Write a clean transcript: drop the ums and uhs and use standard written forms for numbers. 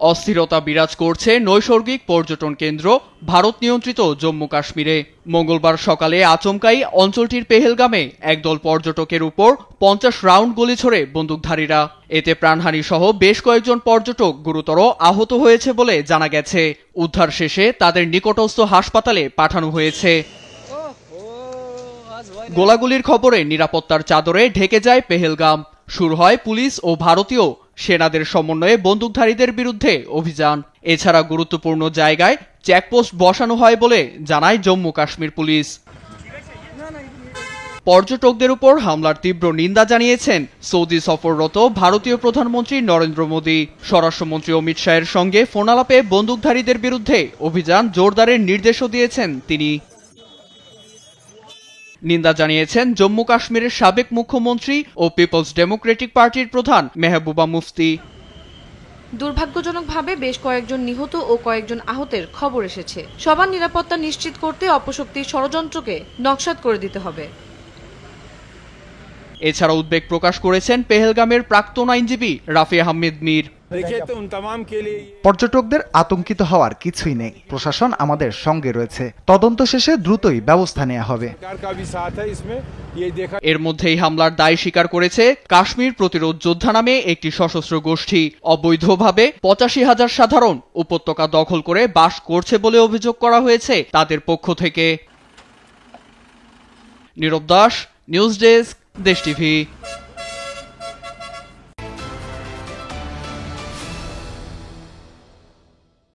অস্থিরতা বিরাজ করছে নৈসর্গিক পর্যটন কেন্দ্র ভারত নিয়ন্ত্রিত জম্মু কাশ্মীরে। মঙ্গলবার সকালে আচমকাই অঞ্চলটির পেহেলগামে একদল পর্যটকের উপর 50 রাউন্ড গুলি ছোড়ে বন্দুকধারীরা। এতে প্রাণহানি সহ বেশ কয়েকজন পর্যটক গুরুতর আহত হয়েছে বলে জানা গেছে। উদ্ধার শেষে তাদের নিকটস্থ হাসপাতালে পাঠানো হয়েছে। গোলাগুলির খবরে নিরাপত্তার চাদরে ঢেকে যায় পেহেলগাম। শুরু হয় পুলিশ ও ভারতীয় সেনাদের সমন্বয়ে বন্দুকধারীদের বিরুদ্ধে অভিযান। এছাড়া গুরুত্বপূর্ণ জায়গায় চেকপোস্ট বসানো হয় বলে জানায় জম্মু কাশ্মীর পুলিশ। পর্যটকদের উপর হামলার তীব্র নিন্দা জানিয়েছেন সৌদি সফররত ভারতীয় প্রধানমন্ত্রী নরেন্দ্র মোদী। স্বরাষ্ট্রমন্ত্রী অমিত শাহের সঙ্গে ফোনালাপে বন্দুকধারীদের বিরুদ্ধে অভিযান জোরদারের নির্দেশও দিয়েছেন তিনি। নিন্দা জানিয়েছেন জম্মু কাশ্মীরের সাবেক মুখ্যমন্ত্রী ও পিপলস ডেমোক্রেটিক পার্টির প্রধান মেহবুবা মুফতি। দুর্ভাগ্যজনকভাবে বেশ কয়েকজন নিহত ও কয়েকজন আহতের খবর এসেছে। সবার নিরাপত্তা নিশ্চিত করতে অপশক্তির ষড়যন্ত্রকে নকশাত করে দিতে হবে। এছাড়া উদ্বেগ প্রকাশ করেছেন পেহেলগামের প্রাক্তন আইনজীবী রাফি আহমেদ মীর। পর্যটকদের আতঙ্কিত হওয়ার কিছুই নেই, প্রশাসন আমাদের সঙ্গে রয়েছে, তদন্ত শেষে দ্রুতই ব্যবস্থা নেওয়া হবে। এর মধ্যেই হামলার দায় স্বীকার করেছে কাশ্মীর প্রতিরোধ যোদ্ধা নামে একটি সশস্ত্র গোষ্ঠী। অবৈধভাবে 85,000 সাধারণ উপত্যকা দখল করে বাস করছে বলে অভিযোগ করা হয়েছে তাদের পক্ষ থেকে। নীরব দাস, নিউজ ডেস্ক, দেশ টিভি।